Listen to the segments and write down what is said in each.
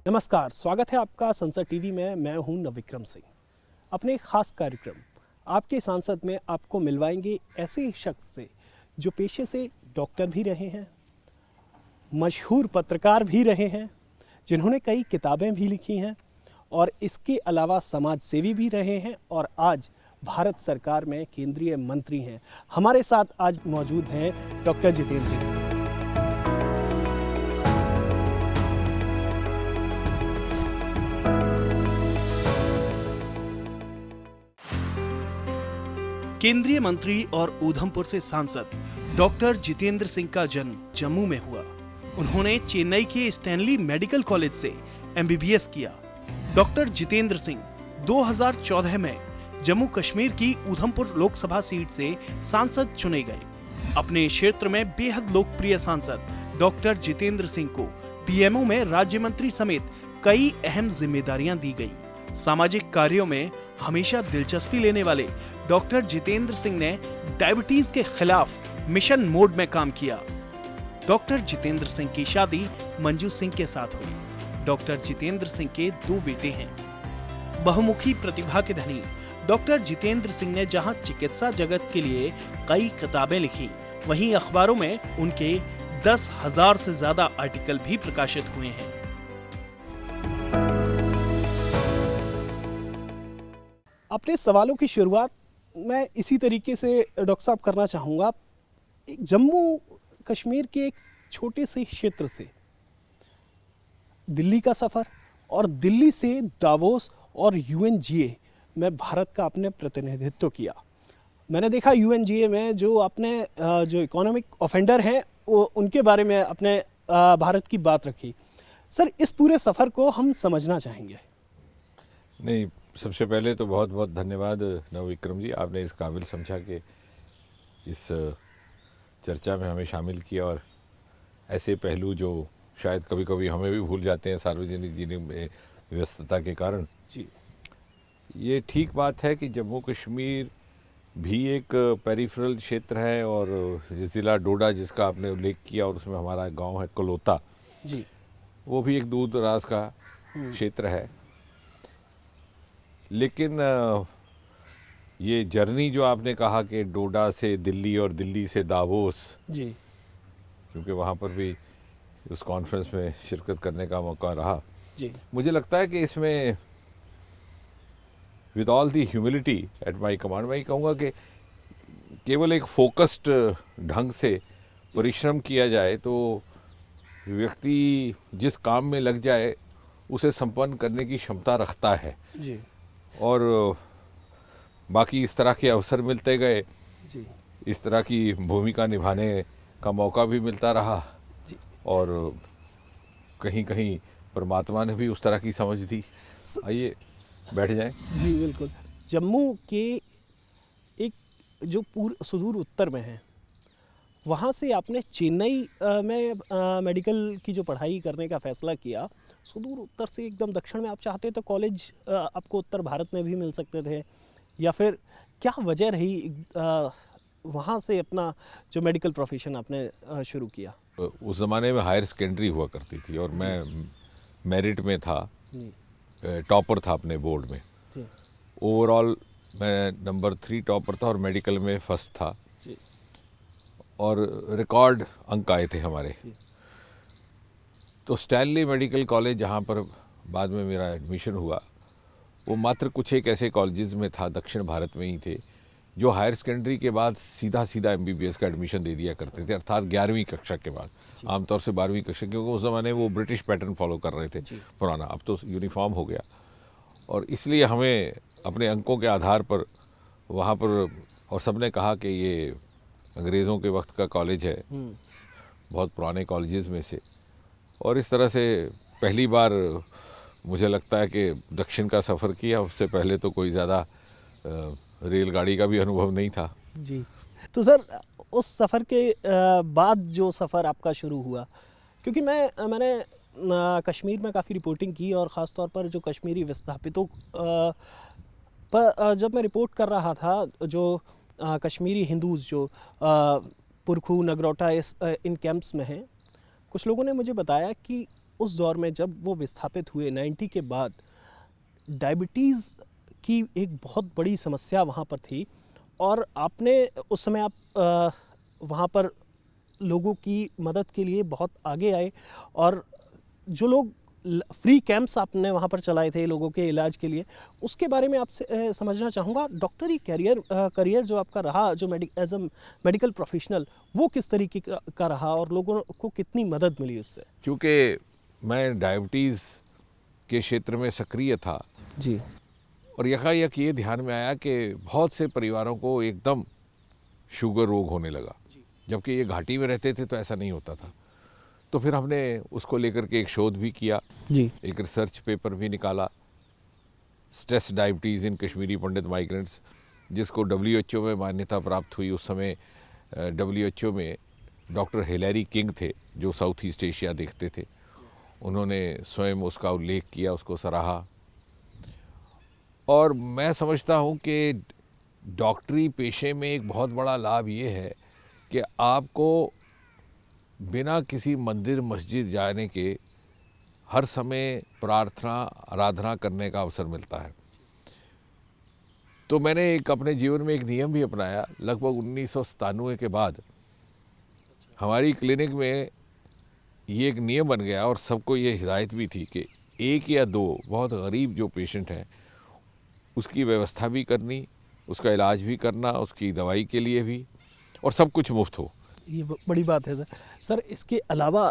नमस्कार, स्वागत है आपका संसद टीवी में। मैं हूं नविक्रम सिंह। अपने एक खास कार्यक्रम आपके सांसद में आपको मिलवाएंगे ऐसे शख्स से जो पेशे से डॉक्टर भी रहे हैं, मशहूर पत्रकार भी रहे हैं, जिन्होंने कई किताबें भी लिखी हैं और इसके अलावा समाज सेवी भी रहे हैं और आज भारत सरकार में केंद्रीय मंत्री हैं। हमारे साथ आज मौजूद हैं डॉक्टर जितेंद्र सिंह। केंद्रीय मंत्री और ऊधमपुर से सांसद डॉक्टर जितेंद्र सिंह का जन्म जम्मू में हुआ। उन्होंने चेन्नई के स्टैनली मेडिकल कॉलेज से एमबीबीएस किया। डॉक्टर जितेंद्र सिंह 2014 में जम्मू कश्मीर की ऊधमपुर लोकसभा सीट से सांसद चुने गए। अपने क्षेत्र में बेहद लोकप्रिय सांसद डॉक्टर जितेंद्र सिंह को पीएमओ में राज्य मंत्री समेत कई अहम जिम्मेदारियां दी गई। सामाजिक कार्यों में हमेशा दिलचस्पी लेने वाले डॉक्टर जितेंद्र सिंह ने डायबिटीज के खिलाफ मिशन मोड में काम किया। डॉक्टर जितेंद्र सिंह की शादी मंजू सिंह के साथ हुई। डॉक्टर जितेंद्र सिंह के 2 बेटे हैं। बहुमुखी प्रतिभा के धनी डॉक्टर जितेंद्र सिंह ने जहां चिकित्सा जगत के लिए कई किताबें लिखी, वहीं अखबारों में उनके 10,000 से ज्यादा आर्टिकल भी प्रकाशित हुए हैं। अपने सवालों की शुरुआत मैं इसी तरीके से डॉक्टर साहब करना चाहूँगा। जम्मू कश्मीर के एक छोटे से क्षेत्र से दिल्ली का सफ़र और दिल्ली से दावोस और यूएनजीए में भारत का आपने प्रतिनिधित्व किया। मैंने देखा यूएनजीए में जो आपने जो इकोनॉमिक ऑफेंडर हैं उनके बारे में अपने भारत की बात रखी। सर, इस पूरे सफ़र को हम समझना चाहेंगे। नहीं, सबसे पहले तो बहुत बहुत धन्यवाद नवविक्रम जी, आपने इस काबिल समझा कि इस चर्चा में हमें शामिल किया और ऐसे पहलू जो शायद कभी कभी हमें भी भूल जाते हैं सार्वजनिक जीने में व्यस्तता के कारण जी। ये ठीक बात है कि जम्मू कश्मीर भी एक पेरिफेरल क्षेत्र है और ज़िला डोडा जिसका आपने उल्लेख किया और उसमें हमारा गांव है कलोता जी, वो भी एक दूर दराज का क्षेत्र है। लेकिन ये जर्नी जो आपने कहा कि डोडा से दिल्ली और दिल्ली से दावोस जी, क्योंकि वहाँ पर भी उस कॉन्फ्रेंस में शिरकत करने का मौका रहा, जी, मुझे लगता है कि इसमें with all the humility at my command मैं कहूँगा कि केवल एक फोकस्ड ढंग से परिश्रम किया जाए तो व्यक्ति जिस काम में लग जाए उसे संपन्न करने की क्षमता रखता है। जी, और बाकी इस तरह के अवसर मिलते गए, जी, इस तरह की भूमिका निभाने का मौका भी मिलता रहा जी। और कहीं कहीं परमात्मा ने भी उस तरह की समझ दी। आइए बैठ जाएं। जी, बिल्कुल। जम्मू के एक जो सुदूर उत्तर में है, वहाँ से आपने चेन्नई में मेडिकल की जो पढ़ाई करने का फ़ैसला किया। सुदूर उत्तर से एकदम दक्षिण में आप चाहते तो कॉलेज आपको उत्तर भारत में भी मिल सकते थे, या फिर क्या वजह रही वहाँ से अपना जो मेडिकल प्रोफेशन आपने शुरू किया? उस ज़माने में हायर सेकेंडरी हुआ करती थी और मैं मेरिट में था, टॉपर था अपने बोर्ड में। जी, ओवरऑल मैं नंबर 3 टॉपर था और मेडिकल में फर्स्ट था जी, और रिकॉर्ड अंक आए थे हमारे। तो स्टैनली मेडिकल कॉलेज जहाँ पर बाद में मेरा एडमिशन हुआ, वो मात्र कुछ एक ऐसे कॉलेजेस में था, दक्षिण भारत में ही थे, जो हायर सेकेंडरी के बाद सीधा सीधा एमबीबीएस का एडमिशन दे दिया करते थे, अर्थात 11वीं कक्षा के बाद। आमतौर से 12वीं कक्षा, क्योंकि उस ज़माने वो ब्रिटिश पैटर्न फॉलो कर रहे थे पुराना, अब तो यूनिफॉर्म हो गया। और इसलिए हमें अपने अंकों के आधार पर वहाँ पर, और सबने कहा कि ये अंग्रेज़ों के वक्त का कॉलेज है, बहुत पुराने कॉलेजेस में से, और इस तरह से पहली बार मुझे लगता है कि दक्षिण का सफ़र किया। उससे पहले तो कोई ज़्यादा रेलगाड़ी का भी अनुभव नहीं था। जी। तो सर, उस सफ़र के बाद जो सफ़र आपका शुरू हुआ, क्योंकि मैंने कश्मीर में काफ़ी रिपोर्टिंग की और ख़ास तौर पर जो कश्मीरी विस्थापितों पर जब मैं रिपोर्ट कर रहा था, जो कश्मीरी हिंदूज़ जो पुरखू, नगरोटा इन कैंप्स में हैं, कुछ लोगों ने मुझे बताया कि उस दौर में जब वो विस्थापित हुए 90 के बाद, डायबिटीज़ की एक बहुत बड़ी समस्या वहाँ पर थी, और आपने उस समय आप वहाँ पर लोगों की मदद के लिए बहुत आगे आए, और जो लोग फ्री कैंप्स आपने वहाँ पर चलाए थे लोगों के इलाज के लिए, उसके बारे में आपसे समझना चाहूँगा। डॉक्टरी करियर जो आपका रहा, जो एज अ मेडिकल प्रोफेशनल, वो किस तरीके का रहा और लोगों को कितनी मदद मिली उससे? क्योंकि मैं डायबिटीज़ के क्षेत्र में सक्रिय था जी। और यकायक ये ध्यान में आया कि बहुत से परिवारों को एकदम शुगर रोग होने लगा, जबकि ये घाटी में रहते थे तो ऐसा नहीं होता था। तो फिर हमने उसको लेकर के एक शोध भी किया जी। एक रिसर्च पेपर भी निकाला, stress diabetes in Kashmiri Pandit migrants, जिसको WHO में मान्यता प्राप्त हुई। उस समय WHO में डॉक्टर हिलैरी किंग थे जो साउथ ईस्ट एशिया देखते थे, उन्होंने स्वयं उसका उल्लेख किया, उसको सराहा। और मैं समझता हूँ कि डॉक्टरी पेशे में एक बहुत बड़ा लाभ ये है कि आपको बिना किसी मंदिर मस्जिद जाने के हर समय प्रार्थना आराधना करने का अवसर मिलता है। तो मैंने एक अपने जीवन में एक नियम भी अपनाया। लगभग 1997 के बाद हमारी क्लिनिक में ये एक नियम बन गया और सबको ये हिदायत भी थी कि 1 या 2 बहुत गरीब जो पेशेंट हैं उसकी व्यवस्था भी करनी, उसका इलाज भी करना, उसकी दवाई के लिए भी, और सब कुछ मुफ्त हो। ये बड़ी बात है सर। सर, इसके अलावा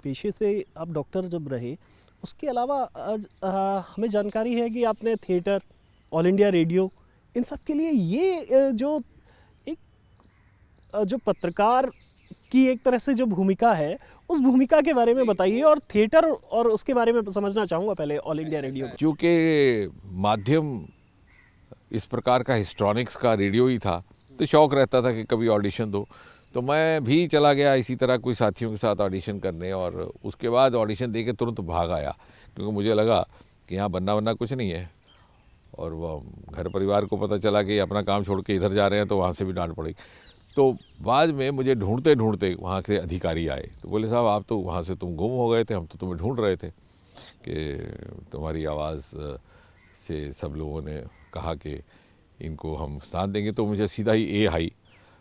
पेशे से आप डॉक्टर जब रहे, उसके अलावा हमें जानकारी है कि आपने थिएटर, ऑल इंडिया रेडियो, इन सब के लिए ये जो पत्रकार की एक तरह से जो भूमिका है, उस भूमिका के बारे में बताइए। और थिएटर और उसके बारे में समझना चाहूँगा पहले, ऑल इंडिया रेडियो। क्योंकि माध्यम इस प्रकार का हिस्ट्रॉनिक्स का रेडियो ही था, तो शौक़ रहता था कि कभी ऑडिशन दो। तो मैं भी चला गया इसी तरह कोई साथियों के साथ ऑडिशन करने, और उसके बाद ऑडिशन दे के तुरंत भाग आया, क्योंकि मुझे लगा कि यहाँ बनना कुछ नहीं है। और वह घर परिवार को पता चला कि अपना काम छोड़ के इधर जा रहे हैं तो वहाँ से भी डांट पड़ी। तो बाद में मुझे ढूंढते ढूंढते वहाँ से अधिकारी आए, तो बोले साहब आप तो वहाँ से तुम गुम हो गए थे, हम तो तुम्हें ढूंढ रहे थे कि तुम्हारी आवाज़ से सब लोगों ने कहा कि इनको हम स्थान देंगे। तो मुझे सीधा ही AI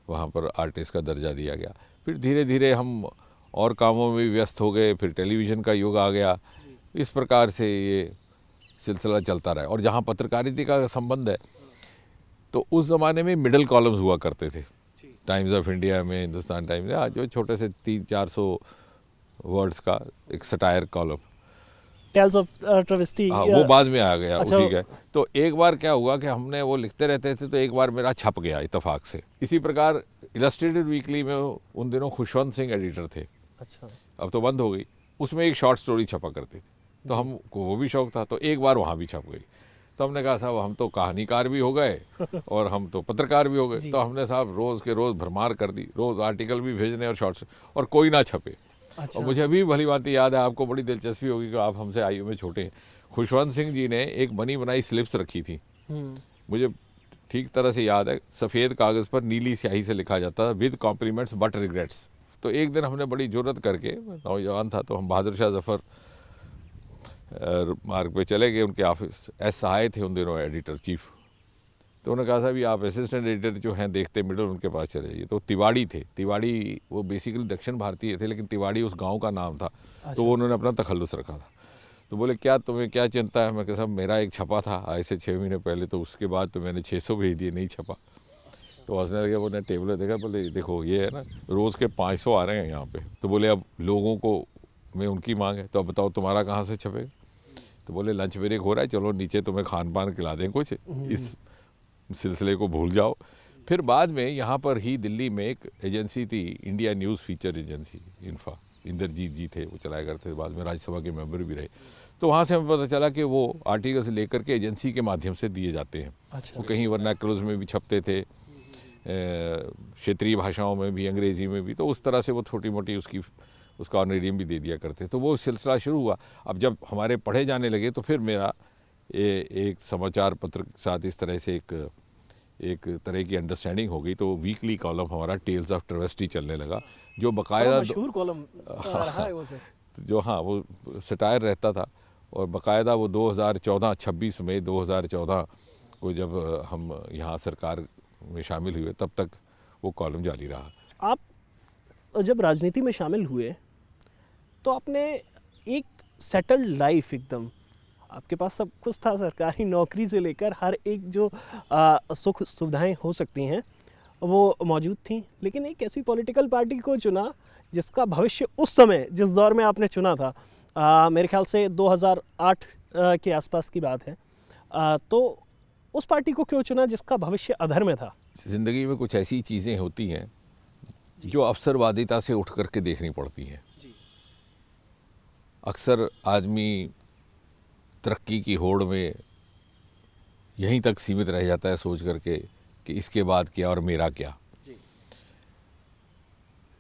वहाँ पर आर्टिस्ट का दर्जा दिया गया। फिर धीरे धीरे हम और कामों में व्यस्त हो गए, फिर टेलीविज़न का युग आ गया। इस प्रकार से ये सिलसिला चलता रहा। और जहाँ पत्रकारिता का संबंध है, तो उस ज़माने में मिडल कॉलम्स हुआ करते थे, टाइम्स ऑफ इंडिया में, हिंदुस्तान टाइम्स में, जो छोटे से 300-400 वर्ड्स का एक satire column, tales of travesty, हाँ, वो बाद में आ गया। अच्छा, उसी का। तो एक बार क्या हुआ कि हमने वो लिखते रहते थे, तो एक बार मेरा छप गया इत्तेफाक से। इसी प्रकार इलस्ट्रेटेड वीकली में उन दिनों खुशवंत सिंह एडिटर थे, अच्छा, अब तो बंद हो गई, उसमें एक शॉर्ट स्टोरी छपा करती थी, तो हमको वो भी शौक था, तो एक बार वहाँ भी छप गई। तो हमने कहा साहब हम तो कहानीकार भी हो गए और हम तो पत्रकार भी हो गए। तो हमने साहब रोज़ के रोज़ भरमार कर दी, रोज़ आर्टिकल भी भेजने और शॉर्ट्स, और कोई ना छपे। अच्छा। और मुझे अभी भली बात याद है, आपको बड़ी दिलचस्पी होगी कि आप हमसे आयु में छोटे हैं। खुशवंत सिंह जी ने एक बनी बनाई स्लिप्स रखी थी, मुझे ठीक तरह से याद है, सफ़ेद कागज़ पर नीली स्याही से लिखा जाता था, विद कॉम्प्लीमेंट्स बट रिग्रेट्स। तो एक दिन हमने बड़ी जुर्रत करके, नौजवान था, तो हम बहादुर शाह जफ़र मार्ग पे चले गए, उनके ऑफिस। एस सहाय थे उन दिनों एडिटर चीफ। तो उन्होंने कहा साहब आप असिस्टेंट एडिटर जो हैं देखते मिडल, उनके पास चले जाइए। तो तिवाड़ी थे, तिवाड़ी वो बेसिकली दक्षिण भारतीय थे, लेकिन तिवाड़ी उस गांव का नाम था। तो वो उन्होंने अपना तखल्लुस रखा था। तो बोले क्या तुम्हें क्या चिंता है? मैं कहा साहब मेरा एक छपा था आज से 6 महीने पहले, तो उसके बाद तो मैंने 600 भेज दिए, नहीं छपा। तो हंसने लगे, बोले टेबल देखा, बोले देखो ये है ना, रोज़ के 500 आ रहे हैं यहाँ पे। तो बोले अब लोगों को में उनकी मांग है, तो अब बताओ तुम्हारा कहाँ से छपेगा? तो बोले लंच ब्रेक हो रहा है, चलो नीचे तुम्हें खान पान खिला दें कुछ, इस सिलसिले को भूल जाओ। फिर बाद में यहाँ पर ही दिल्ली में एक एजेंसी थी, India news feature agency, INFA, Inderjit ji थे, वो चलाया करते थे, बाद में राज्यसभा के मेंबर भी रहे। तो वहाँ से हमें पता चला कि वो आर्टिकल्स लेकर के एजेंसी के माध्यम से दिए जाते हैं। अच्छा। वो कहीं वर्नाक्युलर्स में भी छपते थे, क्षेत्रीय भाषाओं में भी, अंग्रेज़ी में भी। तो उस तरह से वो छोटी मोटी उसका ऑनरेडियम भी दे दिया करते। तो वो सिलसिला शुरू हुआ। अब जब हमारे पढ़े जाने लगे, तो फिर मेरा एक समाचार पत्र के साथ इस तरह से एक तरह की अंडरस्टैंडिंग हो गई। तो वीकली कॉलम हमारा टेल्स ऑफ ट्रेवेस्टी चलने लगा, जो बाकायदा मशहूर कॉलम रहा है वो सर। जो हाँ वो सटायर रहता था, और बाकायदा वो 2014 26 मई 2014 को जब हम यहाँ सरकार में शामिल हुए तब तक वो कॉलम जारी रहा। आप जब राजनीति में शामिल हुए तो आपने एक सेटल्ड लाइफ, एकदम आपके पास सब कुछ था, सरकारी नौकरी से लेकर हर एक जो सुख सुविधाएं हो सकती हैं वो मौजूद थी, लेकिन एक ऐसी पॉलिटिकल पार्टी को चुना जिसका भविष्य उस समय जिस दौर में आपने चुना था, मेरे ख्याल से 2008 के आसपास की बात है, तो उस पार्टी को क्यों चुना जिसका भविष्य अधर में था? ज़िंदगी में कुछ ऐसी चीज़ें होती हैं जो अवसरवादिता से उठ करके देखनी पड़ती हैं। अक्सर आदमी तरक्की की होड़ में यहीं तक सीमित रह जाता है सोच करके कि इसके बाद क्या और मेरा क्या।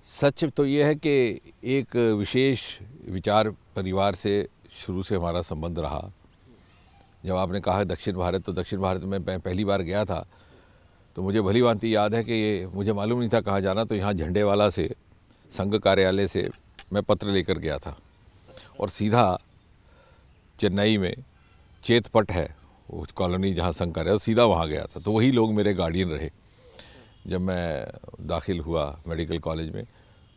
सच तो ये है कि एक विशेष विचार परिवार से शुरू से हमारा संबंध रहा। जब आपने कहा दक्षिण भारत, तो दक्षिण भारत में मैं पहली बार गया था तो मुझे भली भांति याद है कि ये मुझे मालूम नहीं था कहाँ जाना, तो यहाँ झंडेवाला से संघ कार्यालय से मैं पत्र लेकर गया था और सीधा चेन्नई में चेतपट है वो कॉलोनी जहाँ संघ कार्यालय, सीधा वहाँ गया था। तो वही लोग मेरे गार्डियन रहे जब मैं दाखिल हुआ मेडिकल कॉलेज में।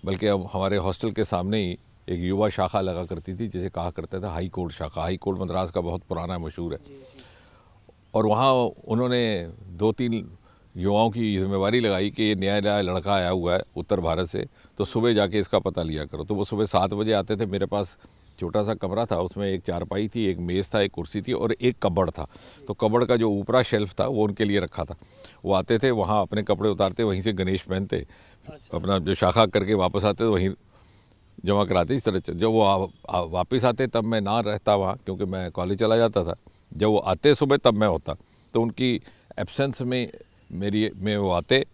बल्कि अब हमारे हॉस्टल के सामने ही एक युवा शाखा लगा करती थी जिसे कहा करता था हाई कोर्ट शाखा। हाई कोर्ट मद्रास का बहुत पुराना मशहूर है। और वहाँ उन्होंने 2-3 युवाओं की जिम्मेवारी लगाई कि ये नया नया लड़का आया हुआ है उत्तर भारत से, तो सुबह जाके इसका पता लिया करो। तो वो सुबह 7 बजे आते थे। मेरे पास छोटा सा कमरा था, उसमें एक चारपाई थी, एक मेज़ था, एक कुर्सी थी और एक कबर्ड था। तो कबर्ड का जो ऊपरा शेल्फ था वो उनके लिए रखा था। वो आते थे, वहाँ अपने कपड़े उतारते, वहीं से गणेश पहनते, अपना जो शाखा करके वापस आते तो वहीं जमा कराते। इस तरह जब वो वापस आते तब मैं ना रहता वहाँ, क्योंकि मैं कॉलेज चला जाता था। जब वो आते सुबह तब मैं होता, तो उनकी एब्सेंस में वो आते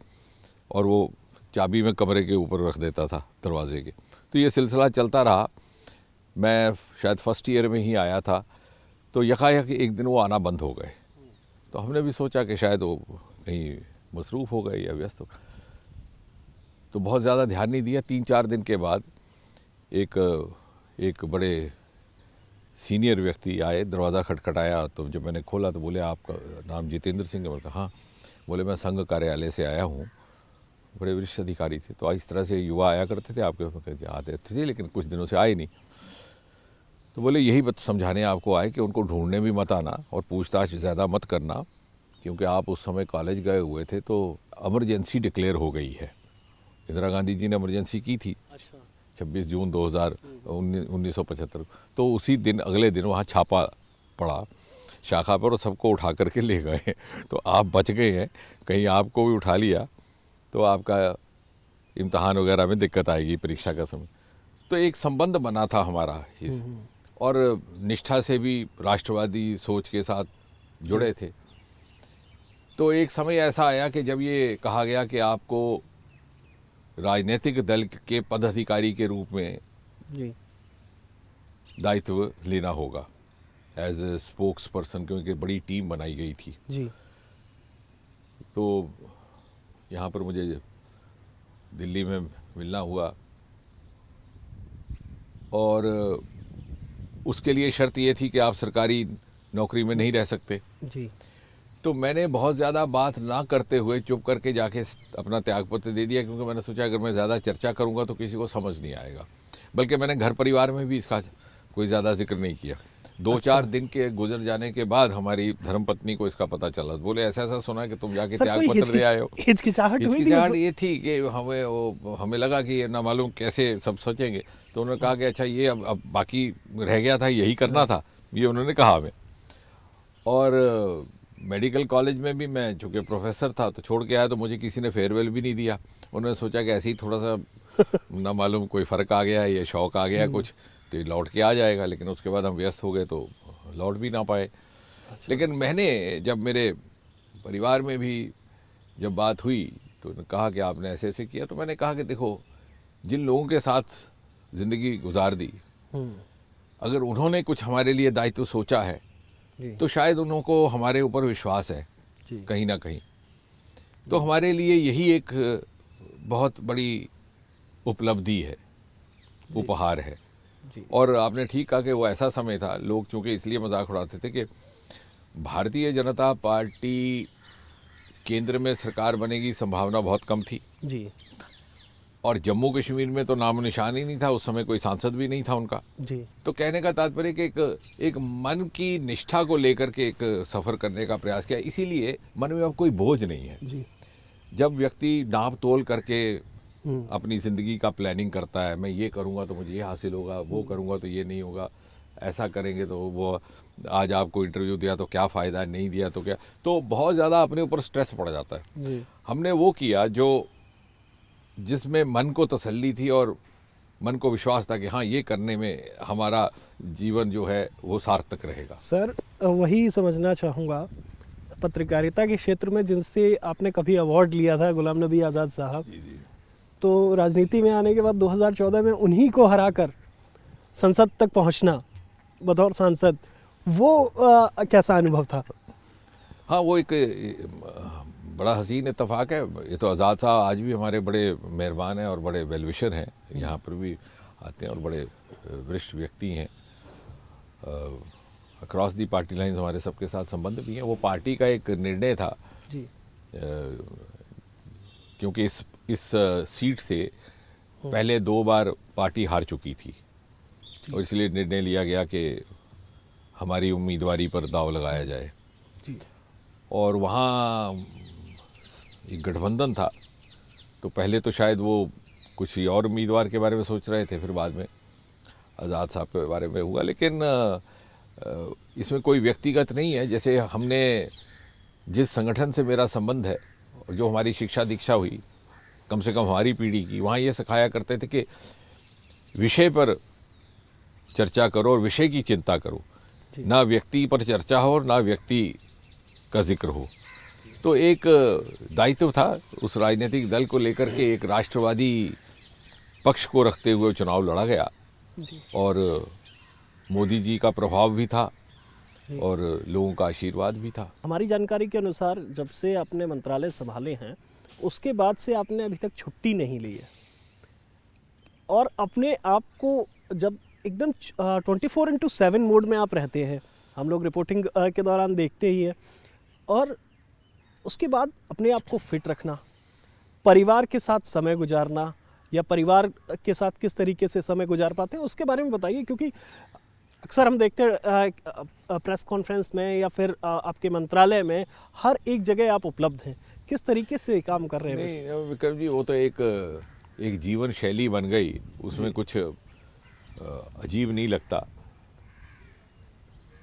और वो चाबी में कमरे के ऊपर रख देता था दरवाजे के। तो ये सिलसिला चलता रहा। मैं शायद फर्स्ट ईयर में ही आया था, तो यकायक एक दिन वो आना बंद हो गए। तो हमने भी सोचा कि शायद वो कहीं मसरूफ़ हो गए या व्यस्त हो, तो बहुत ज़्यादा ध्यान नहीं दिया। 3-4 दिन के बाद एक बड़े सीनियर व्यक्ति आए, दरवाज़ा खटखटाया। तो जब मैंने खोला तो बोले आपका नाम जितेंद्र सिंह है? मैंने कहा हाँ। बोले मैं संघ कार्यालय से आया हूँ। बड़े वरिष्ठ अधिकारी थे। तो इस तरह से युवा आया करते थे आपके? आते थे लेकिन कुछ दिनों से आए नहीं। तो बोले यही बात समझाने आपको आए कि उनको ढूंढने भी मत आना और पूछताछ ज़्यादा मत करना, क्योंकि आप उस समय कॉलेज गए हुए थे तो इमरजेंसी डिक्लेयर हो गई है। इंदिरा गांधी जी ने इमरजेंसी की थी 26 जून 1975। तो उसी दिन अगले दिन वहाँ छापा पड़ा शाखा पर और सबको उठा करके ले गए। तो आप बच गए हैं, कहीं आपको भी उठा लिया तो आपका इम्तहान वगैरह में दिक्कत आएगी परीक्षा का समय। तो एक संबंध बना था हमारा और निष्ठा से भी राष्ट्रवादी सोच के साथ जुड़े थे। तो एक समय ऐसा आया कि जब ये कहा गया कि आपको राजनीतिक दल के पदाधिकारी के रूप में दायित्व लेना होगा एज ए स्पोक्स पर्सन, क्योंकि बड़ी टीम बनाई गई थी जी। तो यहाँ पर मुझे दिल्ली में मिलना हुआ और उसके लिए शर्त ये थी कि आप सरकारी नौकरी में नहीं रह सकते जी। तो मैंने बहुत ज़्यादा बात ना करते हुए चुप करके जाके अपना त्यागपत्र दे दिया, क्योंकि मैंने सोचा अगर मैं ज़्यादा चर्चा करूँगा तो किसी को समझ नहीं आएगा। बल्कि मैंने घर परिवार में भी इसका कोई ज़्यादा जिक्र नहीं किया। 2-4 दिन के गुजर जाने के बाद हमारी धर्मपत्नी को इसका पता चला। बोले ऐसा ऐसा सुना कि तुम जाके त्यागपत्र दे आए हो। हिचकिचाहट ये थी कि हमें लगा कि ना मालूम कैसे सब सोचेंगे। तो उन्होंने कहा कि अच्छा ये अब बाकी रह गया था, यही करना था, ये उन्होंने कहा हमें। और मेडिकल कॉलेज में भी मैं चूँकि प्रोफेसर था तो छोड़ के आया, तो मुझे किसी ने फेयरवेल भी नहीं दिया। उन्होंने सोचा कि ऐसे ही थोड़ा सा ना मालूम कोई फ़र्क आ गया, ये शौक़ आ गया कुछ, तो ये लौट के आ जाएगा। लेकिन उसके बाद हम व्यस्त हो गए तो लौट भी ना पाए। लेकिन मैंने जब मेरे परिवार में भी जब बात हुई तो उन्होंने कहा कि आपने ऐसे ऐसे किया, तो मैंने कहा कि देखो जिन लोगों के साथ ज़िंदगी गुजार दी, अगर उन्होंने कुछ हमारे लिए दायित्व सोचा है तो शायद उनको हमारे ऊपर विश्वास है कहीं ना कहीं। तो हमारे लिए यही एक बहुत बड़ी उपलब्धि है, उपहार है जी। और आपने ठीक कहा कि वो ऐसा समय था, लोग चूंकि इसलिए मजाक उड़ाते थे कि भारतीय जनता पार्टी केंद्र में सरकार बनेगी संभावना बहुत कम थी, जी। और जम्मू कश्मीर में तो नामो निशान ही नहीं था, उस समय कोई सांसद भी नहीं था उनका। जी। तो कहने का तात्पर्य कि एक मन की निष्ठा को लेकर के एक सफ़र करने का प्रयास किया, इसीलिए मन में अब कोई बोझ नहीं है। जी। जब व्यक्ति नाप तोल करके अपनी ज़िंदगी का प्लानिंग करता है, मैं ये करूँगा तो मुझे ये हासिल होगा, वो करूँगा तो ये नहीं होगा, ऐसा करेंगे तो वो, आज आपको इंटरव्यू दिया तो क्या फ़ायदा, नहीं दिया तो क्या, तो बहुत ज़्यादा अपने ऊपर स्ट्रेस पड़ जाता है। जी। हमने वो किया जो जिसमें मन को तसल्ली थी और मन को विश्वास था कि हाँ, ये करने में हमारा जीवन जो है वो सार्थक रहेगा। सर, वही समझना चाहूँगा, पत्रकारिता के क्षेत्र में जिनसे आपने कभी अवार्ड लिया था, गुलाम नबी आज़ाद साहब, तो राजनीति में आने के बाद 2014 में उन्हीं को हराकर संसद तक पहुंचना बतौर सांसद, वो कैसा अनुभव था? हाँ, वो एक बड़ा हसीन इत्तेफाक है। ये तो आज़ाद साहब आज भी हमारे बड़े मेहरबान हैं और बड़े वेलविशर हैं, यहाँ पर भी आते हैं और बड़े वरिष्ठ व्यक्ति हैं। अक्रॉस दी पार्टी लाइन्स हमारे सबके साथ संबंध भी हैं। वो पार्टी का एक निर्णय था जी। क्योंकि इस सीट से पहले 2 बार पार्टी हार चुकी थी, और इसलिए निर्णय लिया गया कि हमारी उम्मीदवारी पर दांव लगाया जाए। जी। और वहाँ एक गठबंधन था, तो पहले तो शायद वो कुछ ही और उम्मीदवार के बारे में सोच रहे थे, फिर बाद में आज़ाद साहब के बारे में हुआ। लेकिन इसमें कोई व्यक्तिगत नहीं है। जैसे हमने जिस संगठन से मेरा संबंध है और जो हमारी शिक्षा दीक्षा हुई, कम से कम हमारी पीढ़ी की, वहाँ ये सिखाया करते थे कि विषय पर चर्चा करो और विषय की चिंता करो, ना व्यक्ति पर चर्चा हो और ना व्यक्ति का जिक्र हो। तो एक दायित्व था उस राजनीतिक दल को लेकर के, एक राष्ट्रवादी पक्ष को रखते हुए चुनाव लड़ा गया। जी। और मोदी जी का प्रभाव भी था और लोगों का आशीर्वाद भी था। हमारी जानकारी के अनुसार जब से आपने मंत्रालय संभाले हैं, उसके बाद से आपने अभी तक छुट्टी नहीं ली है, और अपने आप को जब एकदम 24/7 मोड में आप रहते हैं, हम लोग रिपोर्टिंग के दौरान देखते ही हैं, और उसके बाद अपने आप को फिट रखना, परिवार के साथ समय गुजारना, या परिवार के साथ किस तरीके से समय गुजार पाते हैं, उसके बारे में बताइए। क्योंकि अक्सर हम देखते हैं प्रेस कॉन्फ्रेंस में या फिर आपके मंत्रालय में हर एक जगह आप उपलब्ध हैं, किस तरीके से काम कर रहे हैं? नहीं विक्रम जी, वो तो एक जीवन शैली बन गई, उसमें कुछ अजीब नहीं लगता।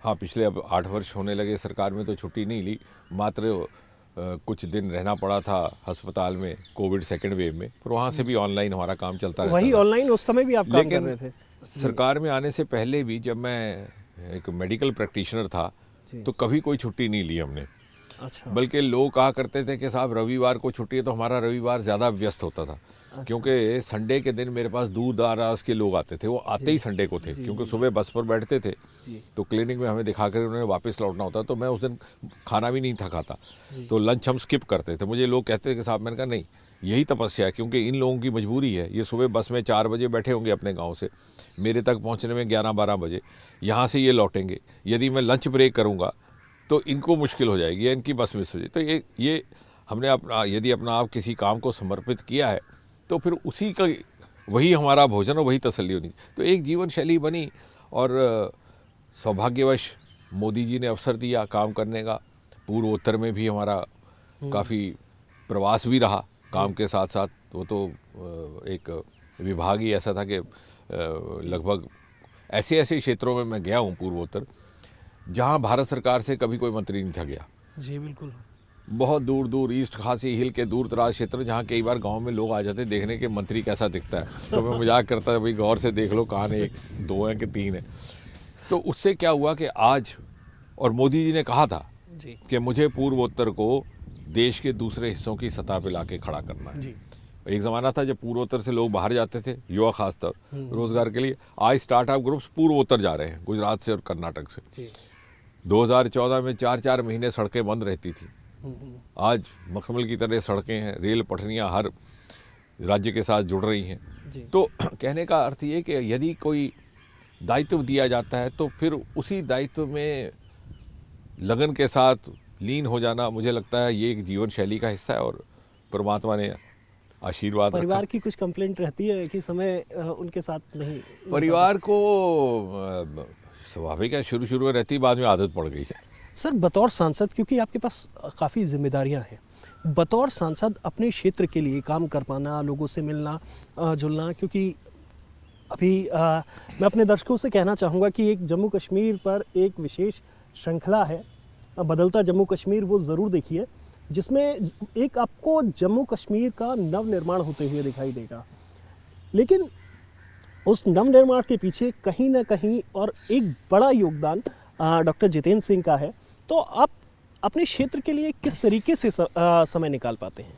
हाँ, पिछले अब 8 वर्ष होने लगे सरकार में, तो छुट्टी नहीं ली, मात्र कुछ दिन रहना पड़ा था अस्पताल में कोविड सेकेंड वेव में, पर वहाँ से भी ऑनलाइन हमारा काम चलता रहता था। वही ऑनलाइन उस समय भी आप काम कर रहे थे? सरकार में आने से पहले भी जब मैं एक मेडिकल प्रैक्टिशनर था, तो कभी कोई छुट्टी नहीं ली हमने। अच्छा। बल्कि लोग कहा करते थे कि साहब रविवार को छुट्टी है, तो हमारा रविवार ज़्यादा व्यस्त होता था। अच्छा। क्योंकि संडे के दिन मेरे पास दूर दराज के लोग आते थे, वो आते ही संडे को थे, क्योंकि सुबह बस पर बैठते थे, तो क्लिनिक में हमें दिखाकर उन्हें वापस लौटना होता, तो मैं उस दिन खाना भी नहीं था खाता, तो लंच हम स्किप करते थे। मुझे लोग कहते थे कि साहब, मैंने कहा नहीं, यही तपस्या है, क्योंकि इन लोगों की मजबूरी है। ये सुबह बस में 4 बजे बैठे होंगे अपने गांव से, मेरे तक पहुंचने में 11-12 बजे, यहाँ से ये लौटेंगे। यदि मैं लंच ब्रेक करूँगा तो इनको मुश्किल हो जाएगी या इनकी बस मिस हो जाए। तो ये हमने अपना, यदि अपना आप किसी काम को समर्पित किया है, तो फिर उसी का वही हमारा भोजन और वही तसल्ली होनी। तो एक जीवन शैली बनी, और सौभाग्यवश मोदी जी ने अवसर दिया काम करने का। पूर्वोत्तर में भी हमारा काफ़ी प्रवास भी रहा काम के साथ साथ। वो तो एक विभाग ही ऐसा था कि लगभग ऐसे क्षेत्रों में मैं गया हूँ पूर्वोत्तर, जहाँ भारत सरकार से कभी कोई मंत्री नहीं था गया। जी बिल्कुल। बहुत दूर दूर ईस्ट खासी हिल के दूर दराज क्षेत्र, जहाँ कई बार गांव में लोग आ जाते देखने के मंत्री कैसा दिखता है, तो मैं मजाक करता था, भाई गौर से देख लो, कहाँ 1 2 हैं कि 3 हैं। तो उससे क्या हुआ कि आज, और मोदी जी ने कहा था कि मुझे पूर्वोत्तर को देश के दूसरे हिस्सों की सतह पे लाके खड़ा करना है। एक ज़माना था जब पूर्वोत्तर से लोग बाहर जाते थे, युवा खासतौर रोजगार के लिए। आज स्टार्टअप ग्रुप्स पूर्वोत्तर जा रहे हैं, गुजरात से और कर्नाटक से। 2014 में 4-4 महीने सड़कें बंद रहती थी, आज मखमल की तरह सड़कें हैं, रेल पटरियां हर राज्य के साथ जुड़ रही हैं। तो कहने का अर्थ ये कि यदि कोई दायित्व दिया जाता है तो फिर उसी दायित्व में लगन के साथ लीन हो जाना, मुझे लगता है ये एक जीवन शैली का हिस्सा है और परमात्मा ने आशीर्वाद परिवार रखा। की कुछ कंप्लेंट रहती है कि समय उनके साथ नहीं? परिवार को स्वाभाविक है, शुरू शुरू में रहती, बाद में आदत पड़ गई है। सर, बतौर सांसद, क्योंकि आपके पास काफ़ी जिम्मेदारियां हैं, बतौर सांसद अपने क्षेत्र के लिए काम कर पाना, लोगों से मिलना जुलना, क्योंकि अभी मैं अपने दर्शकों से कहना चाहूँगा कि एक जम्मू कश्मीर पर एक विशेष श्रृंखला है, बदलता जम्मू कश्मीर, वो ज़रूर देखिए, जिसमें एक आपको जम्मू कश्मीर का नवनिर्माण होते हुए दिखाई देगा। लेकिन उस नवनिर्माण के पीछे कहीं ना कहीं और एक बड़ा योगदान डॉक्टर जितेंद्र सिंह का है। तो आप अपने क्षेत्र के लिए किस तरीके से समय निकाल पाते हैं?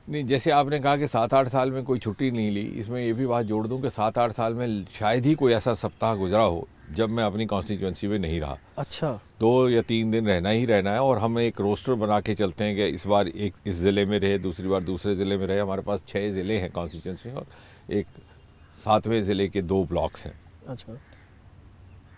नहीं, जैसे आपने कहा कि 7-8 साल में कोई छुट्टी नहीं ली, इसमें ये भी बात जोड़ दूं कि 7-8 साल में शायद ही कोई ऐसा सप्ताह गुजरा हो जब मैं अपनी कॉन्स्टिट्यूंसी में नहीं रहा। अच्छा। 2 या 3 दिन रहना ही रहना है और हम एक रोस्टर बना के चलते हैं कि इस बार एक इस ज़िले में रहे, दूसरी बार दूसरे ज़िले में रहे। हमारे पास 6 ज़िले हैं कॉन्स्टिट्यूंसी में और एक 7वें ज़िले के 2 ब्लॉक्स हैं। अच्छा।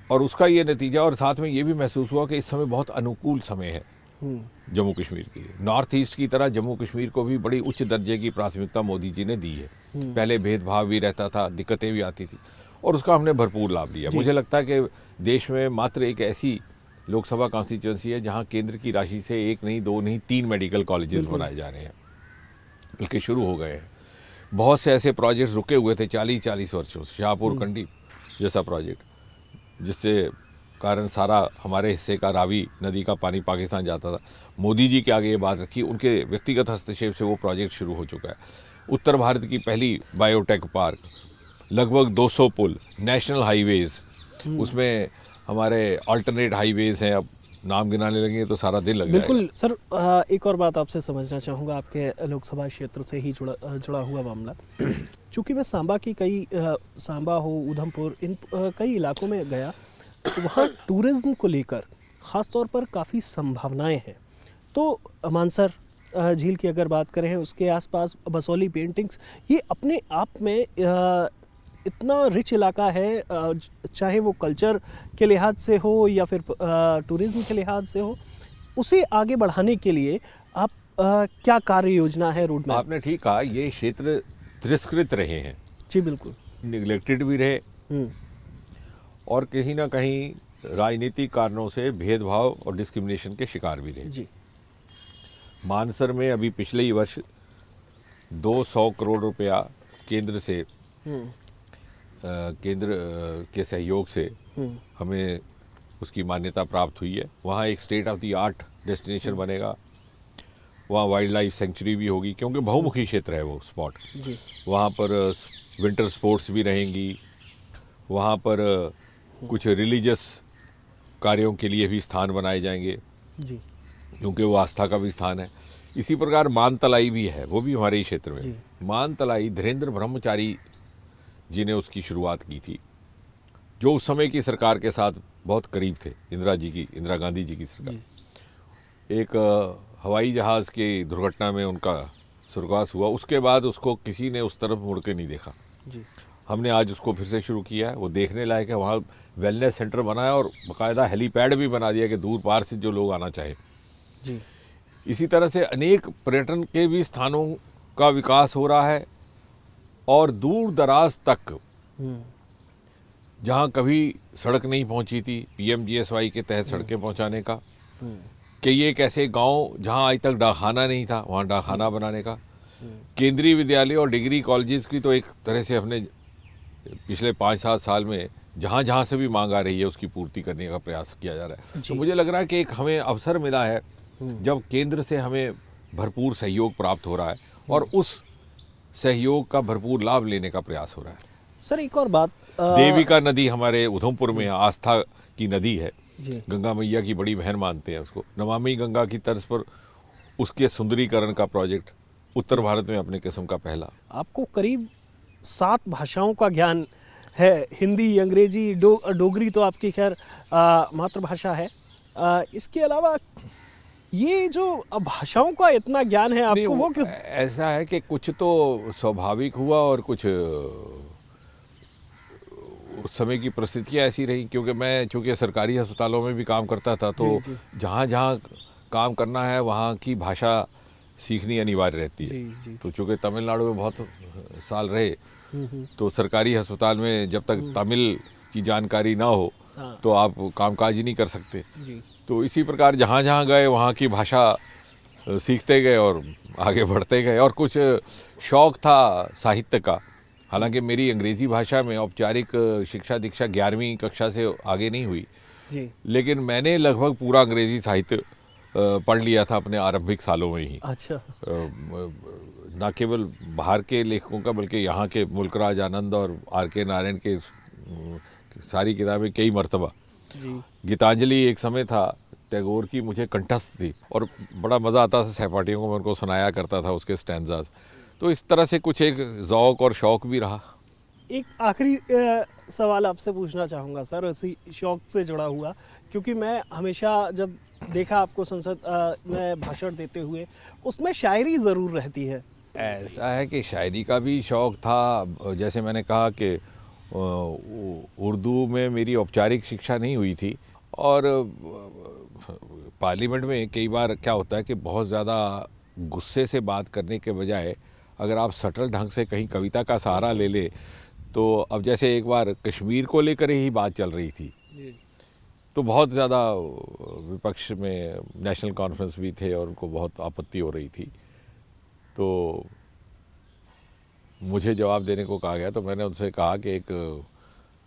और उसका ये नतीजा, और साथ में ये भी महसूस हुआ कि इस समय बहुत अनुकूल समय है जम्मू कश्मीर के लिए। नॉर्थ ईस्ट की तरह जम्मू कश्मीर को भी बड़ी उच्च दर्जे की प्राथमिकता मोदी जी ने दी है। पहले भेदभाव भी रहता था, दिक्कतें भी आती थी और उसका हमने भरपूर लाभ लिया। मुझे लगता है कि देश में मात्र एक ऐसी लोकसभा कॉन्स्टिट्यूंसी है जहां केंद्र की राशि से 1 नहीं, 2 नहीं, 3 मेडिकल कॉलेजेस बनाए जा रहे हैं, बल्कि शुरू हो गए हैं। बहुत से ऐसे प्रोजेक्ट्स रुके हुए थे 40-40 वर्षों से, शाहपुर कंडी जैसा प्रोजेक्ट, जिससे कारण सारा हमारे हिस्से का रावी नदी का पानी पाकिस्तान जाता था। मोदी जी के आगे ये बात रखी, उनके व्यक्तिगत हस्तक्षेप से वो प्रोजेक्ट शुरू हो चुका है। उत्तर भारत की पहली बायोटेक पार्क, लगभग 200 पुल, नेशनल हाईवेज़, उसमें हमारे अल्टरनेट हाईवेज़ हैं। अब नाम गिनाने लगेंगे तो सारा दिन लग जाएगा। बिल्कुल सर, एक और बात आपसे समझना चाहूँगा, आपके लोकसभा क्षेत्र से ही जुड़ा हुआ मामला। चूँकि मैं सांबा की सांबा हो, उधमपुर, इन कई इलाकों में गया, तो वहाँ टूरिज़्म को लेकर ख़ास तौर पर काफ़ी संभावनाएं हैं। तो मानसर झील की अगर बात करें, उसके आसपास बसौली पेंटिंग्स, ये अपने आप में इतना रिच इलाका है, चाहे वो कल्चर के लिहाज से हो या फिर टूरिज़्म के लिहाज से हो, उसे आगे बढ़ाने के लिए आप क्या कार्य योजना है, रोड मैप? आपने ठीक कहा, ये क्षेत्र तिरस्कृत रहे हैं। जी बिल्कुल। निगलेक्टेड भी रहे और कहीं ना कहीं राजनीतिक कारणों से भेदभाव और डिस्क्रिमिनेशन के शिकार भी रहे। जी। मानसर में अभी पिछले ही वर्ष 200 करोड़ रुपया केंद्र से केंद्र के सहयोग से हमें उसकी मान्यता प्राप्त हुई है। वहाँ एक state of the art destination बनेगा, वहाँ वाइल्ड लाइफ सेंचुरी भी होगी, क्योंकि बहुमुखी क्षेत्र है वो स्पॉट। वहाँ पर विंटर स्पोर्ट्स भी रहेंगी, वहाँ पर कुछ रिलीजियस कार्यों के लिए भी स्थान बनाए जाएंगे जी, क्योंकि वो आस्था का भी स्थान है। इसी प्रकार मानतलाई भी है, वो भी हमारे ही क्षेत्र में। मानतलाई धीरेन्द्र ब्रह्मचारी जी ने उसकी शुरुआत की थी, जो उस समय की सरकार के साथ बहुत करीब थे, इंदिरा गांधी जी की सरकार। एक हवाई जहाज़ की दुर्घटना में उनका स्वर्गवास हुआ, उसके बाद उसको किसी ने उस तरफ मुड़ के नहीं देखा। जी। हमने आज उसको फिर से शुरू किया है, वो देखने लायक है। वहाँ वेलनेस सेंटर बनाया और बाकायदा हेलीपैड भी बना दिया कि दूर पार से जो लोग आना चाहें। जी। इसी तरह से अनेक पर्यटन के भी स्थानों का विकास हो रहा है और दूर दराज तक जहाँ कभी सड़क नहीं पहुँची थी, PMGSY के तहत सड़कें पहुँचाने का, कि ये एक ऐसे गाँव जहाँ आज तक डाकखाना नहीं था, वहाँ डाकखाना बनाने का। केंद्रीय विद्यालय और डिग्री कॉलेजेस की तो एक तरह से हमने पिछले 5-7 साल में जहाँ जहाँ से भी मांग आ रही है उसकी पूर्ति करने का प्रयास किया जा रहा है। तो मुझे लग रहा है कि एक हमें अवसर मिला है जब केंद्र से हमें भरपूर सहयोग प्राप्त हो रहा है और उस सहयोग का भरपूर लाभ लेने का प्रयास हो रहा है। सर एक और बात, देविका नदी हमारे उधमपुर में आस्था की नदी है, जी। गंगा मैया की बड़ी बहन मानते हैं उसको। नमामि गंगा की तर्ज पर उसके सुंदरीकरण का प्रोजेक्ट उत्तर भारत में अपने किस्म का पहला। आपको करीब 7 भाषाओं का ज्ञान है, हिंदी, अंग्रेजी, डोगरी तो आपकी खैर मातृभाषा है। इसके अलावा ये जो भाषाओं का इतना ज्ञान है आपको, वो किस? ऐसा है कि कुछ तो स्वाभाविक हुआ और कुछ उस समय की परिस्थितियाँ ऐसी रही, क्योंकि मैं चूँकि सरकारी अस्पतालों में भी काम करता था, तो जी, जहाँ जहाँ काम करना है वहाँ की भाषा सीखनी अनिवार्य रहती है। जी, जी। तो चूँकि तमिलनाडु में बहुत साल रहे, तो सरकारी अस्पताल में जब तक तमिल की जानकारी ना हो हाँ। तो आप कामकाज ही नहीं कर सकते। जी। तो इसी प्रकार जहाँ जहाँ गए वहाँ की भाषा सीखते गए और आगे बढ़ते गए। और कुछ शौक़ था साहित्य का, हालांकि मेरी अंग्रेज़ी भाषा में औपचारिक शिक्षा दीक्षा 11वीं कक्षा से आगे नहीं हुई, जी। लेकिन मैंने लगभग पूरा अंग्रेज़ी साहित्य पढ़ लिया था अपने आरंभिक सालों में ही। अच्छा। न केवल बाहर के लेखकों का बल्कि यहाँ के मुल्कराज आनंद और R.K. नारायण के सारी किताबें कई मर्तबा। जी। गीतांजलि एक समय था टैगोर की, मुझे कंठस्थ थी और बड़ा मज़ा आता था, सहपाठियों को मैं उनको सुनाया करता था उसके स्टैंजाज। तो इस तरह से कुछ एक ज़ौक़ और शौक़ भी रहा। एक आखिरी सवाल आपसे पूछना चाहूँगा सर, उसी शौक़ से जुड़ा हुआ, क्योंकि मैं हमेशा जब देखा आपको संसद में भाषण देते हुए, उसमें शायरी ज़रूर रहती है। ऐसा है कि शायरी का भी शौक़ था। जैसे मैंने कहा कि उर्दू में मेरी औपचारिक शिक्षा नहीं हुई थी, और पार्लियामेंट में कई बार क्या होता है कि बहुत ज़्यादा गुस्से से बात करने के बजाय अगर आप सटल ढंग से कहीं कविता का सहारा ले ले, तो अब जैसे एक बार कश्मीर को लेकर ही बात चल रही थी, तो बहुत ज़्यादा विपक्ष में नेशनल कॉन्फ्रेंस भी थे और उनको बहुत आपत्ति हो रही थी। तो मुझे जवाब देने को कहा गया, तो मैंने उनसे कहा कि एक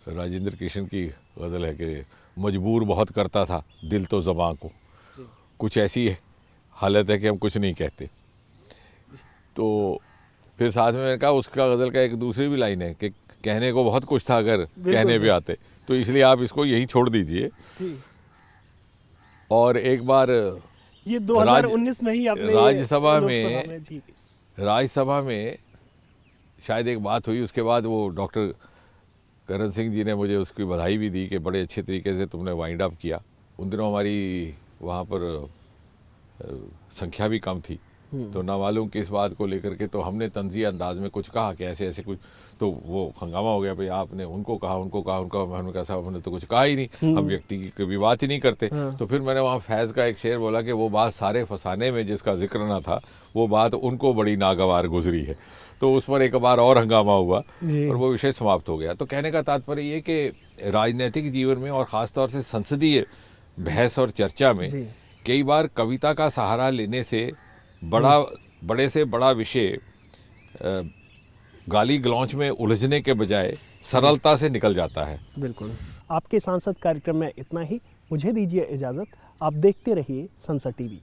राजेंद्र कृष्ण की गज़ल है कि मजबूर बहुत करता था दिल तो ज़बां को, कुछ ऐसी हालत है कि हम कुछ नहीं कहते। तो फिर साथ में मैंने कहा उसका गज़ल का एक दूसरी भी लाइन है कि कहने को बहुत कुछ था अगर कहने भी आते, तो इसलिए आप इसको यहीं छोड़ दीजिए। और एक बार ये 2019 में ही आपने राज्यसभा में शायद एक बात हुई, उसके बाद वो डॉक्टर करण सिंह जी ने मुझे उसकी बधाई भी दी कि बड़े अच्छे तरीके से तुमने वाइंड अप किया। उन दिनों हमारी वहाँ पर संख्या भी कम थी, तो ना मालूम किस बात को लेकर के, तो हमने तंज़ीह अंदाज में कुछ कहा कि ऐसे ऐसे कुछ, तो वो हंगामा हो गया, भाई आपने उनको कहा। मैंने कहा साहब हमने तो कुछ कहा ही नहीं, हम व्यक्ति की कभी बात ही नहीं करते। तो फिर मैंने वहाँ फैज़ का एक शेर बोला कि वो बात सारे फसाने में जिसका जिक्र ना था, वो बात उनको बड़ी नागवार गुजरी है। तो उस पर एक बार और हंगामा हुआ और वो विषय समाप्त हो गया। तो कहने का तात्पर्य ये कि राजनीतिक जीवन में और ख़ास तौर से संसदीय बहस और चर्चा में कई बार कविता का सहारा लेने से बड़े से बड़ा विषय गाली गलौच में उलझने के बजाय सरलता से निकल जाता है। बिल्कुल। आपके सांसद कार्यक्रम में इतना ही, मुझे दीजिए इजाज़त। आप देखते रहिए संसद टीवी।